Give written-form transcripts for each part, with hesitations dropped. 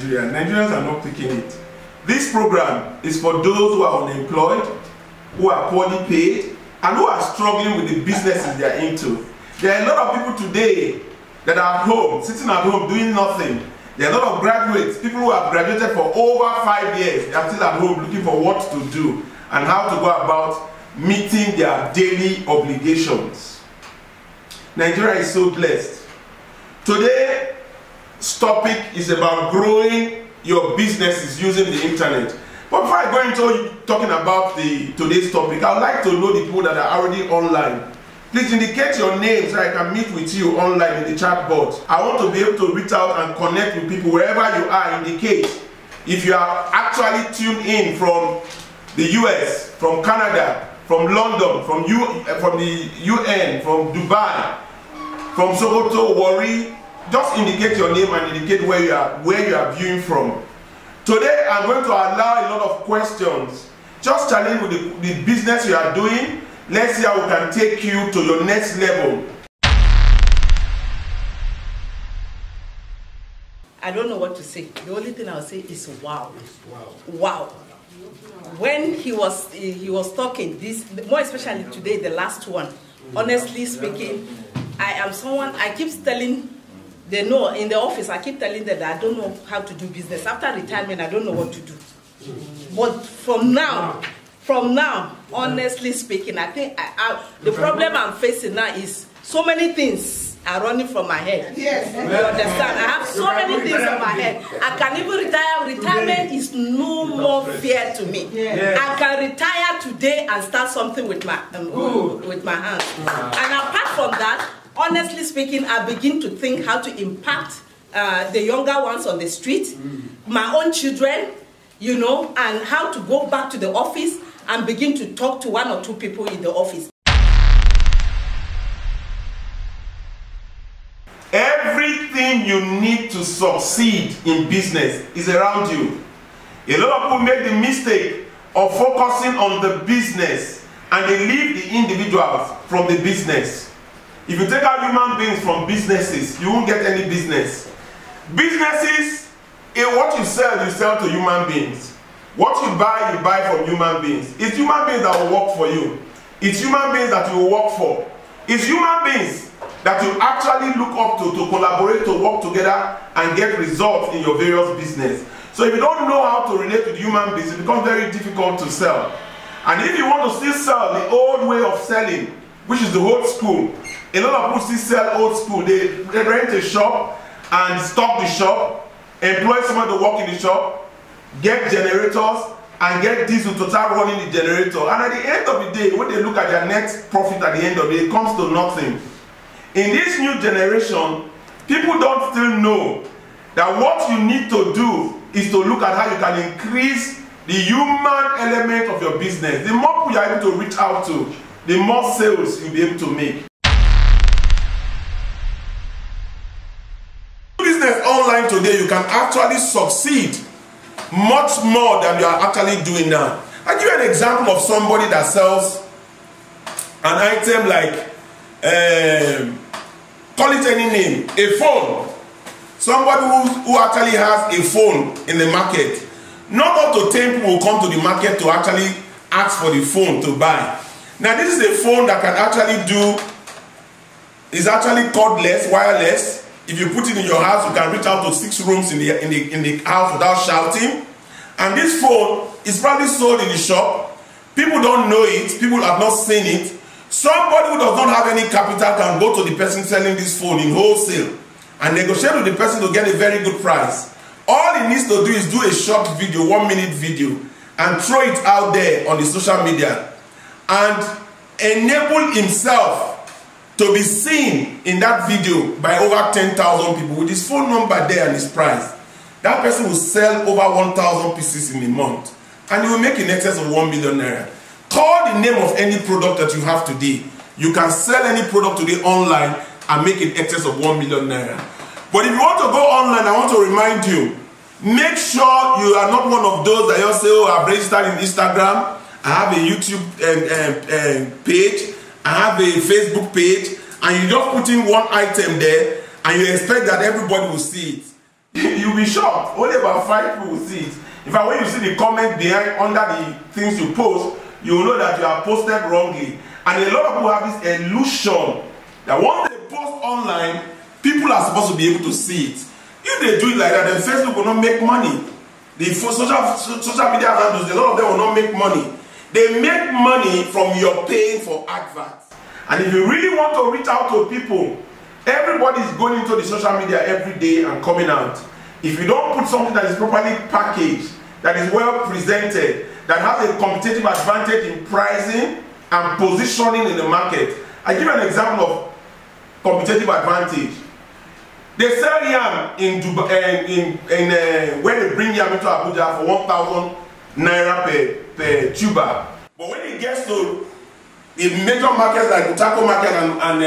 Nigeria. Nigerians are not picking it. This program is for those who are unemployed, who are poorly paid, and who are struggling with the businesses they are into. There are a lot of people today that are at home, sitting at home doing nothing. There are a lot of graduates, people who have graduated for over 5 years, they are still at home looking for what to do and how to go about meeting their daily obligations. Nigeria is so blessed. Today's topic is about growing your businesses using the internet. But before I go into talking about today's topic, I would like to know the people that are already online. Please indicate your name so I can meet with you online in the chat box. I want to be able to reach out and connect with people wherever you are. Indicate if you are actually tuned in from the US, from Canada, from London, from the UN, from Dubai, from Sokoto, Warri. Just indicate your name and indicate where you are viewing from. Today I'm going to allow a lot of questions. Just challenge with the business you are doing. Let's see how we can take you to your next level. I don't know what to say. The only thing I'll say is wow. Wow. When he was talking, this more especially today, the last one, honestly speaking, I am someone, I keep telling, they know in the office, I keep telling them that I don't know how to do business. After retirement, I don't know what to do. But from now, honestly speaking, I think the problem I'm facing now is so many things are running from my head. Yes. You understand? I have so many things on my head. I can even retire. Retirement is no more fear to me. I can retire today and start something with my hands. And apart from that, honestly speaking, I begin to think how to impact the younger ones on the street, my own children, you know, and how to go back to the office and begin to talk to 1 or 2 people in the office. Everything you need to succeed in business is around you. A lot of people make the mistake of focusing on the business and they leave the individuals from the business. If you take out human beings from businesses, you won't get any business. Businesses, what you sell to human beings. What you buy from human beings. It's human beings that will work for you. It's human beings that you will work for. It's human beings that you actually look up to collaborate, to work together and get results in your various business. So if you don't know how to relate with human beings, it becomes very difficult to sell. And if you want to still sell the old way of selling, which is the old school, a lot of people still sell old school. They rent a shop and stock the shop, employ someone to work in the shop, get generators, and get diesel to start running the generator. And at the end of the day, when they look at their net profit at the end of the day, it comes to nothing. In this new generation, people don't still know that what you need to do is to look at how you can increase the human element of your business. The more people you are able to reach out to, the more sales you'll be able to make. Business online today, you can actually succeed much more than you are actually doing now. I'll give you an example of somebody that sells an item like, call it any name, a phone. Somebody who actually has a phone in the market. Not up to 10 people will come to the market to actually ask for the phone to buy. Now this is a phone that can actually is actually cordless, wireless. If you put it in your house, you can reach out to 6 rooms in the house without shouting. And this phone is probably sold in the shop. People don't know it. People have not seen it. Somebody who does not have any capital can go to the person selling this phone in wholesale and negotiate with the person to get a very good price. All he needs to do is do a short video, 1-minute video, and throw it out there on the social media and enable himself to be seen in that video by over 10,000 people with his phone number there and his price. That person will sell over 1,000 pieces in a month and he will make in excess of 1 million naira. Call the name of any product that you have today. You can sell any product today online and make in excess of 1 million naira. But if you want to go online, I want to remind you, make sure you are not one of those that just say, oh, I've registered in Instagram, I have a YouTube page, I have a Facebook page, and you just put in one item there and you expect that everybody will see it. you'll be shocked. Only about 5 people will see it. In fact, when you see the comment behind under the things you post, you will know that you are posted wrongly. And a lot of people have this illusion that once they post online, people are supposed to be able to see it. If they do it like that, then Facebook will not make money. The social media handles, a lot of them will not make money. They make money from your paying for adverts. And if you really want to reach out to people, everybody is going into the social media every day and coming out. If you don't put something that is properly packaged, that is well presented, that has a competitive advantage in pricing and positioning in the market. I give you an example of competitive advantage. They sell yam in Dubai, where they bring yam into Abuja for 1,000 naira per tuber. But when it gets to the major markets like Utako market and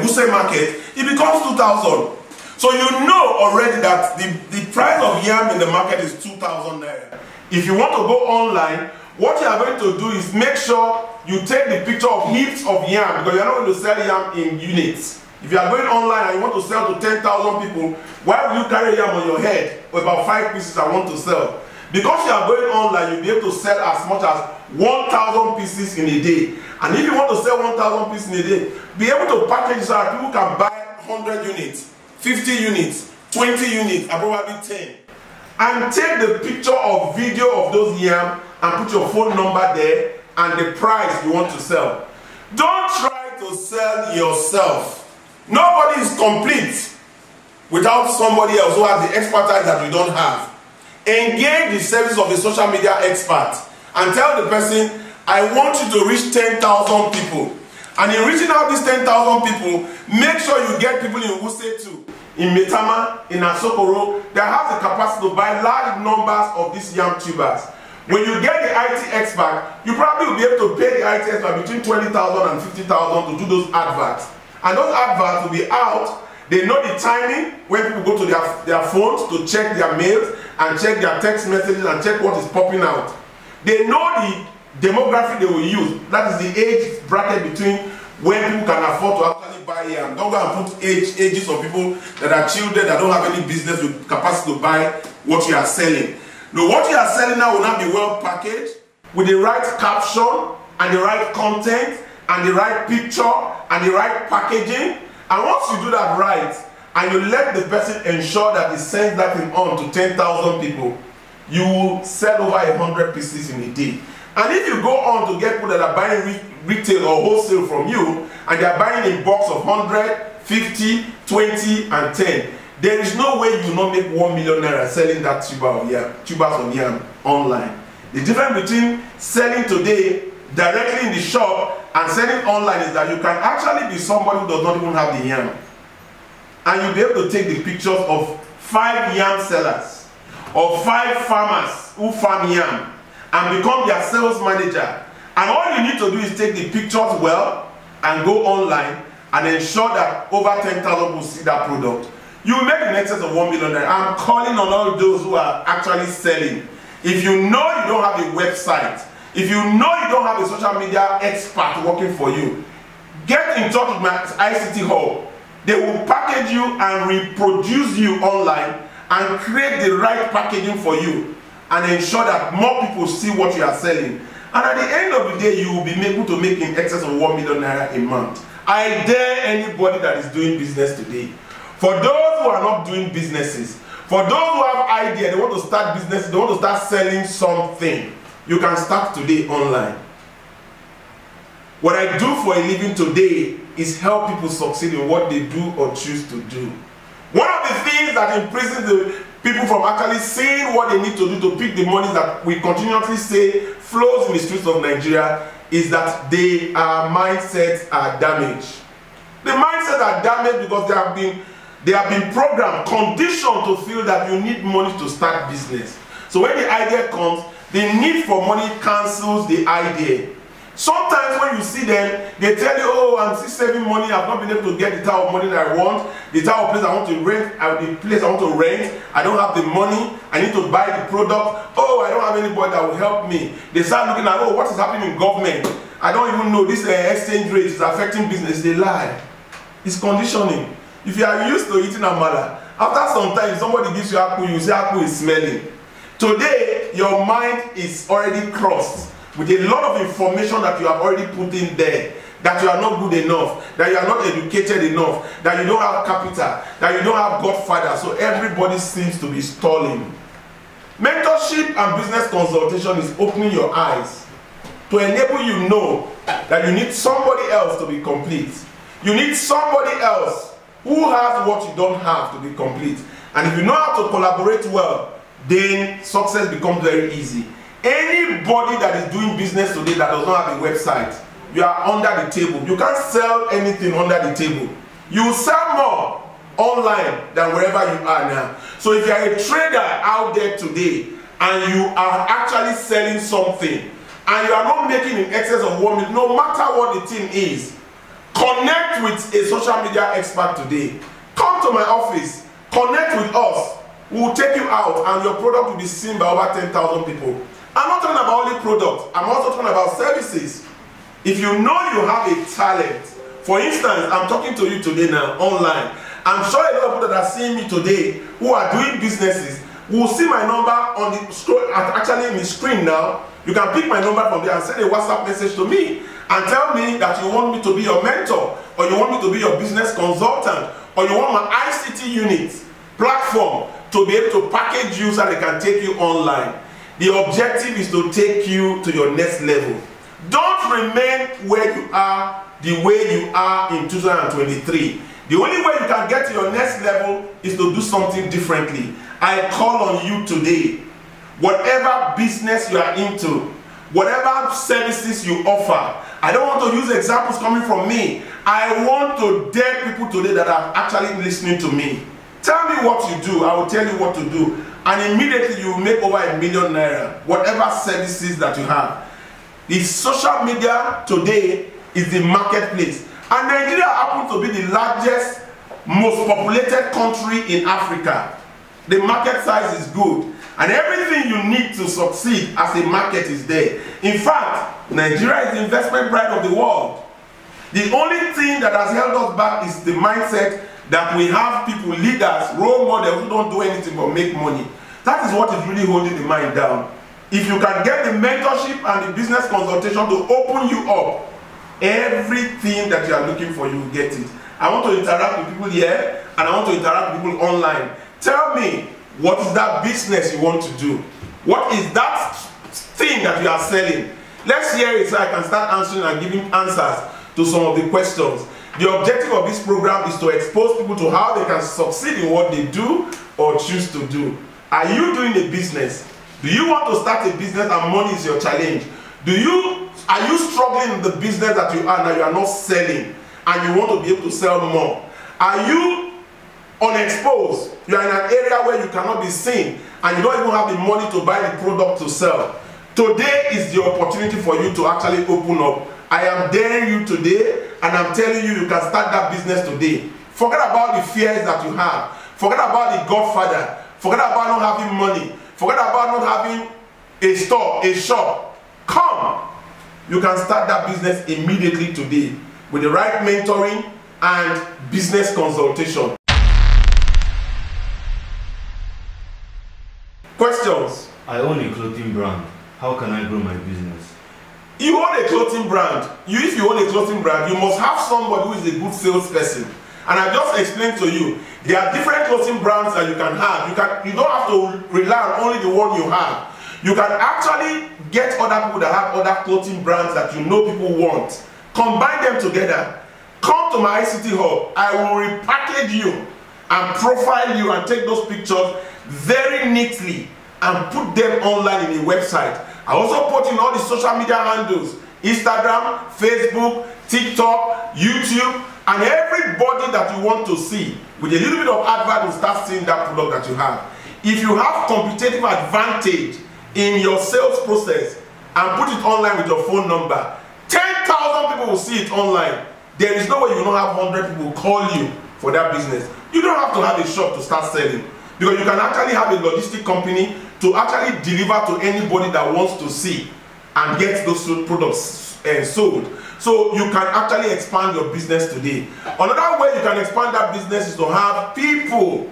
Wuse market, it becomes 2,000. So you know already that the price of yam in the market is 2,000 naira. If you want to go online, what you are going to do is make sure you take the picture of heaps of yam, because you are not going to sell yam in units. If you are going online and you want to sell to 10,000 people, why will you carry yam on your head? About 5 pieces I want to sell. Because you are going online, you'll be able to sell as much as 1,000 pieces in a day. And if you want to sell 1,000 pieces in a day, be able to package so that people can buy 100 units, 50 units, 20 units, and probably 10. And take the picture or video of those yam and put your phone number there and the price you want to sell. Don't try to sell yourself. Nobody is complete without somebody else who has the expertise that you don't have. Engage the service of a social media expert and tell the person, I want you to reach 10,000 people. And in reaching out these 10,000 people, make sure you get people in Wuse too, in Metama, in Asokoro, that have the capacity to buy large numbers of these yam tubers. When you get the IT expert, you probably will be able to pay the IT expert between 20,000 and 50,000 to do those adverts. And those adverts will be out. They know the timing when people go to their phones to check their mails and check their text messages and check what is popping out. They know the demographic they will use. That is the age bracket between when people can afford to actually buy yam. Don't go and put ages of people that are children that don't have any business with capacity to buy what you are selling. Now, what you are selling now will not be well packaged with the right caption and the right content and the right picture and the right packaging. And once you do that right, and you let the person ensure that he sends that thing on to 10,000 people, you will sell over 100 pieces in a day. And if you go on to get people that are buying retail or wholesale from you, and they are buying in box of 100, 50, 20, and 10, there is no way you will not make 1 million naira selling that tubers of yam online. The difference between selling today directly in the shop and selling online is that you can actually be somebody who does not even have the yam. And you'll be able to take the pictures of 5 yam sellers or 5 farmers who farm yam and become their sales manager. And all you need to do is take the pictures well and go online and ensure that over 10,000 will see that product. You will make in excess of 1 million. I'm calling on all those who are actually selling. If you know you don't have a website, if you know you don't have a social media expert working for you, get in touch with my ICT hub. They will package you and reproduce you online and create the right packaging for you and ensure that more people see what you are selling. And at the end of the day, you will be able to make in excess of 1 million naira a month. I dare anybody that is doing business today. For those who are not doing businesses, for those who have ideas, they want to start business, they want to start selling something, you can start today online. What I do for a living today is help people succeed in what they do or choose to do. One of the things that imprisons the people from actually saying what they need to do to pick the money that we continuously say flows in the streets of Nigeria is that their mindsets are damaged. The mindsets are damaged because they have been programmed, conditioned to feel that you need money to start business. So when the idea comes, the need for money cancels the idea. Sometimes when you see them, they tell you, oh, I'm still saving money, I've not been able to get the type of money that I want, the type of place I want to rent, the place I want to rent, I don't have the money, I need to buy the product, oh, I don't have anybody that will help me. They start looking at, oh, what is happening in government? I don't even know, this exchange rate is affecting business. They lie. It's conditioning. If you are used to eating amala After some time, somebody gives you apple, you say apple is smelling. Today, your mind is already crossed with a lot of information that you have already put in there. That you are not good enough, that you are not educated enough, that you don't have capital, that you don't have godfather. So everybody seems to be stalling. Mentorship and business consultation is opening your eyes to enable you know that you need somebody else to be complete. You need somebody else who has what you don't have to be complete. And if you know how to collaborate well, then success becomes very easy. Anybody that is doing business today that does not have a website, you are under the table. You can't sell anything under the table. You sell more online than wherever you are now. So if you are a trader out there today and you are actually selling something and you are not making in excess of 1 million, no matter what the thing is, connect with a social media expert today. Come to my office, connect with us. We will take you out and your product will be seen by over 10,000 people. I'm not talking about only products, I'm also talking about services. If you know you have a talent, for instance, I'm talking to you today now online. I'm sure a lot of people that are seeing me today who are doing businesses will see my number on the screen, actually in the screen now. You can pick my number from there and send a WhatsApp message to me and tell me that you want me to be your mentor, or you want me to be your business consultant, or you want my ICT unit platform to be able to package you so they can take you online. The objective is to take you to your next level. Don't remain where you are the way you are in 2023. The only way you can get to your next level is to do something differently. I call on you today. Whatever business you are into, whatever services you offer, I don't want to use examples coming from me. I want to dare people today that are actually listening to me. Tell me what you do, I will tell you what to do. And immediately you will make over ₦1 million, whatever services that you have. The social media today is the marketplace. And Nigeria happens to be the largest, most populated country in Africa. The market size is good. And everything you need to succeed as a market is there. In fact, Nigeria is the investment pride of the world. The only thing that has held us back is the mindset that we have people, leaders, role models who don't do anything but make money. That is what is really holding the mind down. If you can get the mentorship and the business consultation to open you up, everything that you are looking for, you will get it. I want to interact with people here, and I want to interact with people online. Tell me, what is that business you want to do? What is that thing that you are selling? Let's hear it so I can start answering and giving answers to some of the questions. The objective of this program is to expose people to how they can succeed in what they do or choose to do. Are you doing a business? Do you want to start a business and money is your challenge? Are you struggling in the business that you are now, you are not selling, and you want to be able to sell more? Are you unexposed? You are in an area where you cannot be seen and you don't even have the money to buy the product to sell. Today is the opportunity for you to actually open up. I am daring you today, and I'm telling you, you can start that business today. Forget about the fears that you have. Forget about the godfather. Forget about not having money. Forget about not having a store, a shop. Come. You can start that business immediately today with the right mentoring and business consultation. Questions? I own a clothing brand. How can I grow my business? You own a clothing brand. If you own a clothing brand, you must have somebody who is a good salesperson. And I just explained to you, there are different clothing brands that you can have. You don't have to rely on only the one you have. You can actually get other people that have other clothing brands that you know people want. Combine them together. Come to my ICT hub. I will repackage you and profile you and take those pictures very neatly and put them online in a website. I also put in all the social media handles: Instagram, Facebook, TikTok, YouTube, and everybody that you want to see. With a little bit of advert, will start seeing that product that you have. If you have competitive advantage in your sales process and put it online with your phone number, 10,000 people will see it online. There is no way you don't have 100 people call you for that business. You don't have to have a shop to start selling, because you can actually have a logistic company to actually deliver to anybody that wants to see and get those products sold. So you can actually expand your business today. Another way you can expand that business is to have people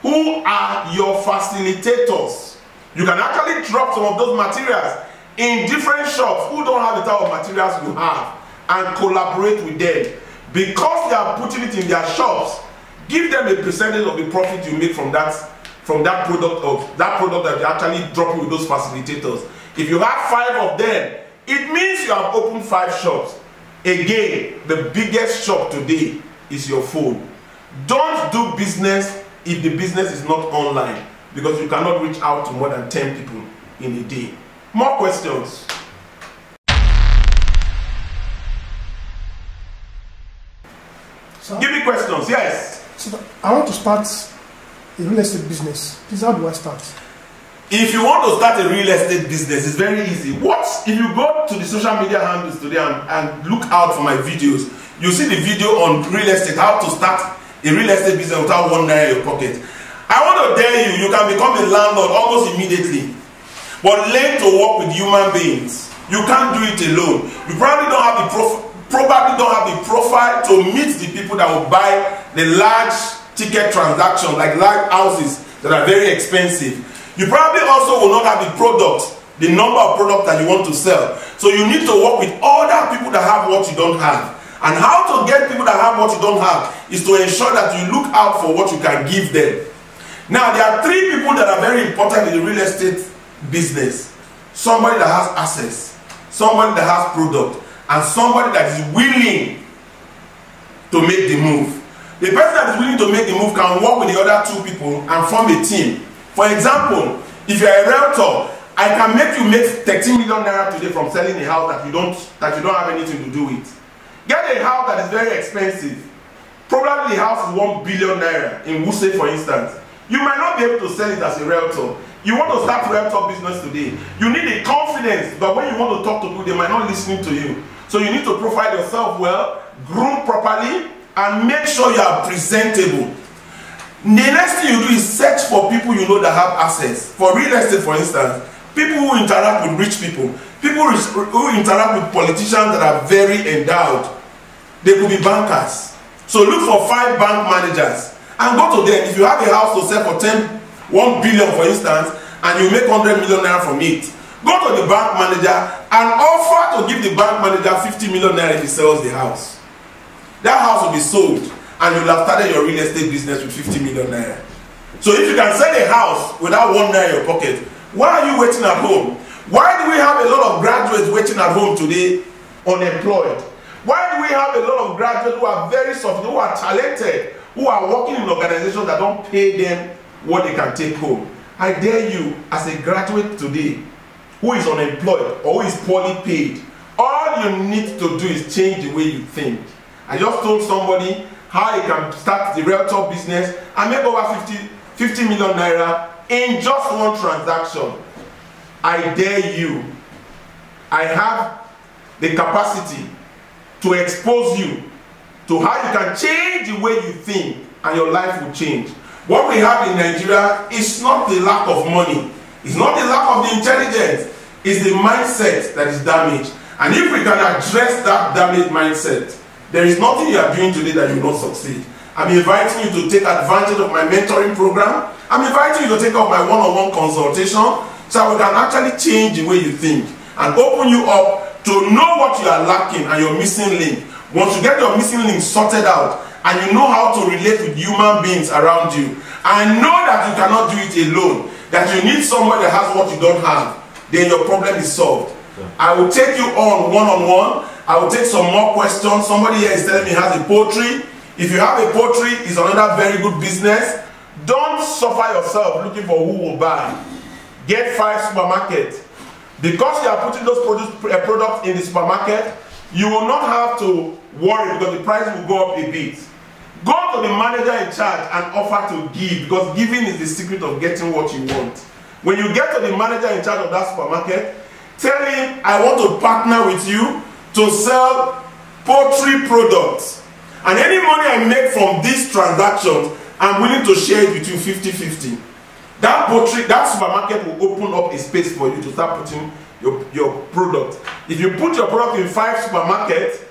who are your facilitators. You can actually drop some of those materials in different shops who don't have the type of materials you have and collaborate with them. Because they are putting it in their shops, give them a percentage of the profit you make from that product that you actually drop with those facilitators. If you have 5 of them, it means you have opened 5 shops. Again, the biggest shop today is your phone. Don't do business if the business is not online, because you cannot reach out to more than 10 people in a day. More questions? Sir? Give me questions, yes. So I want to start a real estate business. Please, how do I start? If you want to start a real estate business, it's very easy. If you go to the social media handles today and look out for my videos, you see the video on real estate, how to start a real estate business without one naira in your pocket. I want to tell you, you can become a landlord almost immediately. But learn to work with human beings. You can't do it alone. You probably don't have the profile to meet the people that will buy the large ticket transactions, like large houses that are very expensive. You probably also will not have the product, the number of products that you want to sell. So you need to work with other people that have what you don't have. And how to get people that have what you don't have is to ensure that you look out for what you can give them. Now, there are 3 people that are very important in the real estate business. Somebody that has access, somebody that has product, and somebody that is willing to make the move. The person that is willing to make the move can work with the other 2 people and form a team. For example, if you are a realtor, I can make you make 13 million naira today from selling a house that you don't have anything to do with. Get a house that is very expensive. Probably the house is 1 billion naira in Wuse, for instance. You might not be able to sell it as a realtor. You want to start realtor business today. You need the confidence, but when you want to talk to people, they might not listen to you. So you need to profile yourself well, groom properly, and make sure you are presentable. The next thing you do is search for people you know that have access. For real estate, for instance, people who interact with rich people, people who interact with politicians that are very endowed. They could be bankers. So look for 5 bank managers and go to them. If you have a house to sell for 1 billion, for instance, and you make 100 million naira from it, go to the bank manager and offer to give the bank manager 50 million naira if he sells the house. That house will be sold, and you'll have started your real estate business with 50 million naira. So if you can sell a house without 1 naira in your pocket, why are you waiting at home? Why do we have a lot of graduates waiting at home today unemployed? Why do we have a lot of graduates who are very soft, who are talented, who are working in organizations that don't pay them what they can take home? I dare you, as a graduate today who is unemployed or who is poorly paid, all you need to do is change the way you think. I just told somebody how he can start the realtor business and make over 50 million naira in just 1 transaction. I dare you. I have the capacity to expose you to how you can change the way you think, and your life will change. What we have in Nigeria is not the lack of money, it's not the lack of the intelligence, it's the mindset that is damaged. And if we can address that damaged mindset, there is nothing you are doing today that you will not succeed. I'm inviting you to take advantage of my mentoring program. I'm inviting you to take up my one-on-one consultation so we can actually change the way you think and open you up to know what you are lacking and your missing link. Once you get your missing link sorted out and you know how to relate with human beings around you, and know that you cannot do it alone, that you need somebody that has what you don't have, then your problem is solved. Yeah. I will take you on one-on-one. I will take some more questions. Somebody here is telling me he has a poultry. If you have a poultry, it's another very good business. Don't suffer yourself looking for who will buy. Get 5 supermarkets. Because you are putting those products in the supermarket, you will not have to worry because the price will go up a bit. Go to the manager in charge and offer to give, because giving is the secret of getting what you want. When you get to the manager in charge of that supermarket, tell him, I want to partner with you to sell poultry products. And any money I make from these transactions, I'm willing to share it with you 50-50. That supermarket will open up a space for you to start putting your product. If you put your product in 5 supermarkets,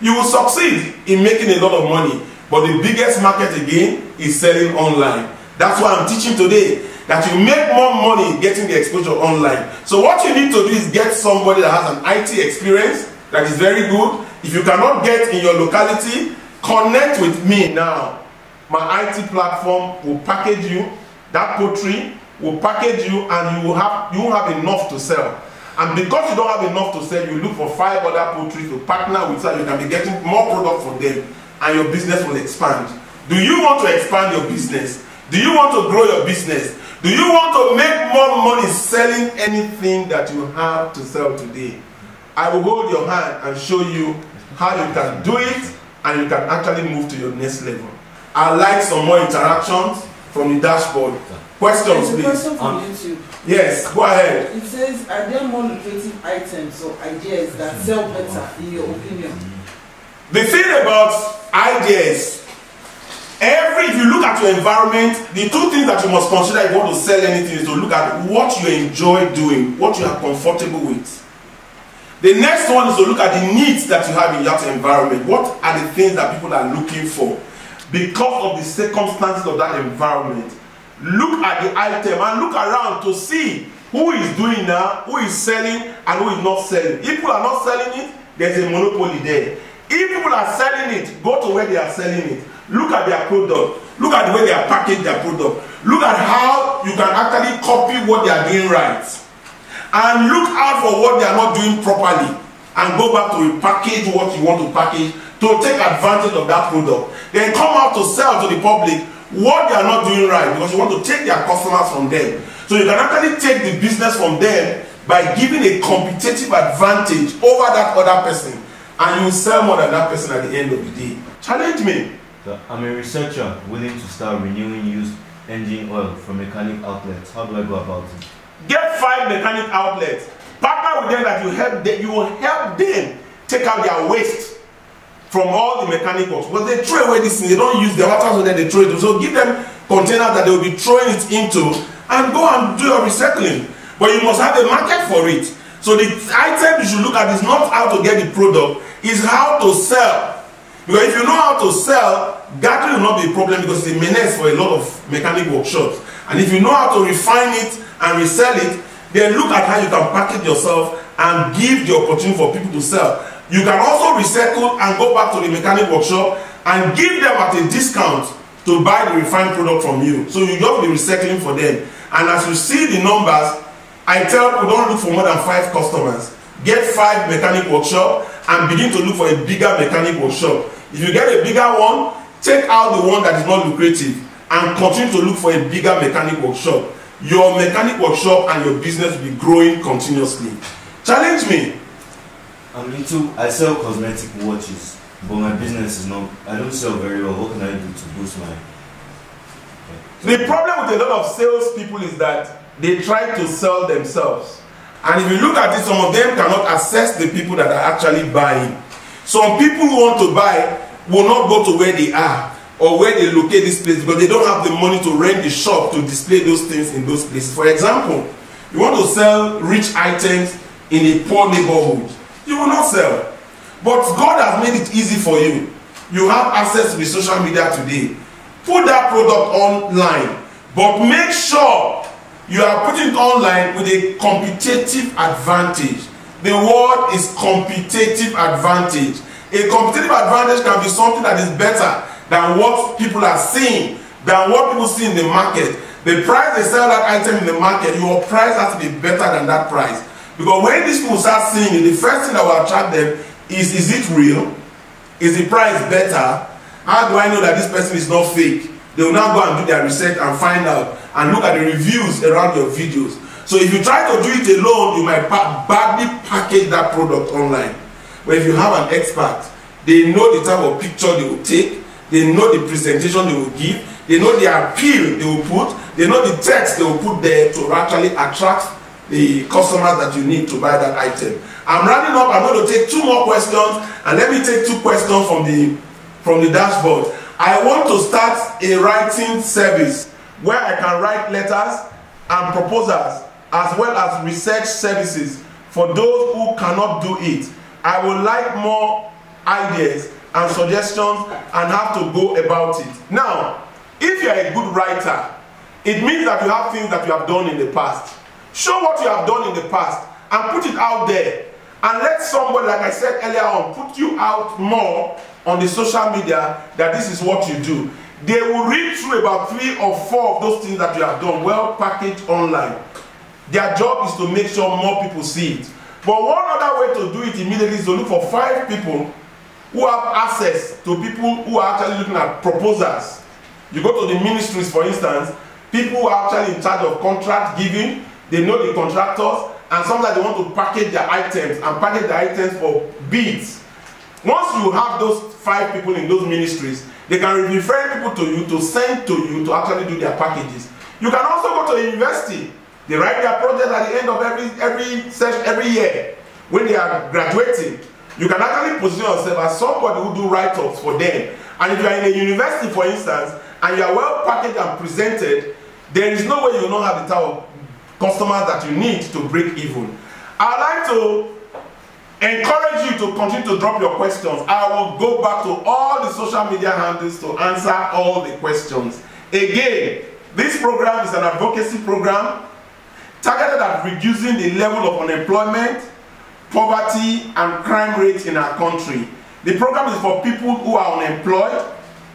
you will succeed in making a lot of money. But the biggest market again is selling online. That's why I'm teaching today, that you make more money getting the exposure online. So what you need to do is get somebody that has an IT experience that is very good. If you cannot get in your locality, connect with me now. My IT platform will package you, that poultry will package you, and you won't have enough to sell. And because you don't have enough to sell, you look for 5 other poultry to partner with, so you can be getting more product from them, and your business will expand. Do you want to expand your business? Do you want to grow your business? Do you want to make more money selling anything that you have to sell today? I will hold your hand and show you how you can do it, and you can actually move to your next level. I'd like some more interactions from the dashboard. Questions, please. Question from YouTube. Yes, go ahead. It says, are there more lucrative items or ideas that sell better, in your opinion? The thing about ideas, if you look at your environment, the 2 things that you must consider if you want to sell anything is to look at what you enjoy doing, what you are comfortable with. The next one is to look at the needs that you have in that environment. What are the things that people are looking for? Because of the circumstances of that environment, look at the item and look around to see who is doing now, who is selling, and who is not selling. If people are not selling it, there's a monopoly there. If people are selling it, go to where they are selling it. Look at their product. Look at the way they are packaging their product. Look at how you can actually copy what they are doing right. And look out for what they are not doing properly. And go back to repackage what you want to package to take advantage of that product. Then come out to sell to the public what they are not doing right, because you want to take their customers from them. So you can actually take the business from them by giving a competitive advantage over that other person, and you will sell more than that person at the end of the day. Challenge me. I'm a researcher willing to start renewing used engine oil from mechanic outlets. How do I go about it? Get 5 mechanic outlets. Partner with them that you will help them take out their waste from all the mechanic works. But they throw away this thing, they don't use the water, so then they throw it. So give them containers that they will be throwing it into, and go and do your recycling. But you must have a market for it. So the item you should look at is not how to get the product, is how to sell. Because if you know how to sell, gathering will not be a problem, because it's a menace for a lot of mechanic workshops. And if you know how to refine it and resell it, then look at how you can package yourself and give the opportunity for people to sell. You can also recycle and go back to the mechanic workshop and give them at a discount to buy the refined product from you. So you just be recycling for them. And as you see the numbers, I tell people, don't look for more than 5 customers. Get 5 mechanic workshop and begin to look for a bigger mechanic workshop. If you get a bigger one, take out the one that is not lucrative and continue to look for a bigger mechanic workshop. Your mechanic workshop and your business will be growing continuously. Challenge me. I sell cosmetic watches, but my business is not, I don't sell very well. What can I do to boost my... The problem with a lot of sales people is that they try to sell themselves. And if you look at it, some of them cannot assess the people that are actually buying. Some people who want to buy will not go to where they are or where they locate this place, because they don't have the money to rent the shop to display those things in those places. For example, you want to sell rich items in a poor neighborhood, you will not sell. But God has made it easy for you. You have access to the social media today. Put that product online, but make sure you are putting it online with a competitive advantage. The word is competitive advantage. A competitive advantage can be something that is better than what people are seeing, than what people see in the market. The price they sell that item in the market, your price has to be better than that price. Because when these people start seeing it, the first thing that will attract them is it real? Is the price better? How do I know that this person is not fake? They will now go and do their research and find out and look at the reviews around your videos. So if you try to do it alone, you might badly package that product online. But if you have an expert, they know the type of picture they will take, they know the presentation they will give, they know the appeal they will put, they know the text they will put there to actually attract the customers that you need to buy that item. I'm rounding up. I'm going to take 2 more questions, and let me take 2 questions from the dashboard. I want to start a writing service where I can write letters and proposals, as well as research services for those who cannot do it. I would like more ideas and suggestions and have to go about it. Now, if you're a good writer It means that you have things that you have done in the past. Show what you have done in the past and put it out there. And let somebody, like I said earlier on, put you out more on the social media that this is what you do. They will read through about 3 or 4 of those things that you have done, well packaged online. Their job is to make sure more people see it. But one other way to do it immediately is to look for 5 people who have access to people who are actually looking at proposals. You go to the ministries, for instance, people who are actually in charge of contract giving, they know the contractors, and sometimes they want to package their items and package the items for bids. Once you have those 5 people in those ministries, they can refer people to you to send to you to actually do their packages. You can also go to a university. They write their project at the end of every year when they are graduating. You can actually position yourself as somebody who do write-ups for them. And if you are in a university, for instance, and you are well packaged and presented, there is no way you will not have the type of customers that you need to break even. I'd like to encourage you to continue to drop your questions. I will go back to all the social media handles to answer all the questions. Again, this program is an advocacy program targeted at reducing the level of unemployment, poverty, and crime rates in our country. The program is for people who are unemployed,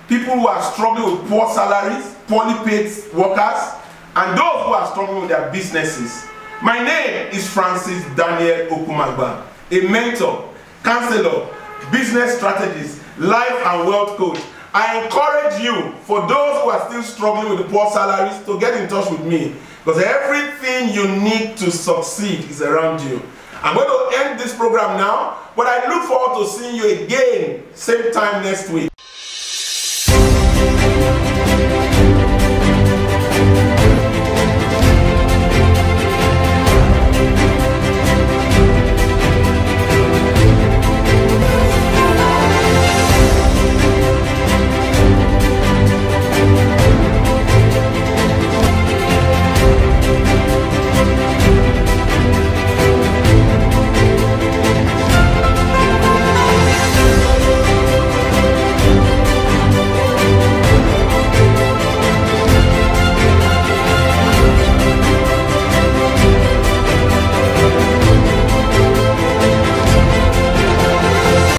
people who are struggling with poor salaries, poorly paid workers, and those who are struggling with their businesses. My name is Francis Daniel Okumagba, a mentor, counselor, business strategist, life and wealth coach. I encourage you, for those who are still struggling with the poor salaries, to get in touch with me, because everything you need to succeed is around you. I'm going to end this program now, but I look forward to seeing you again, same time next week.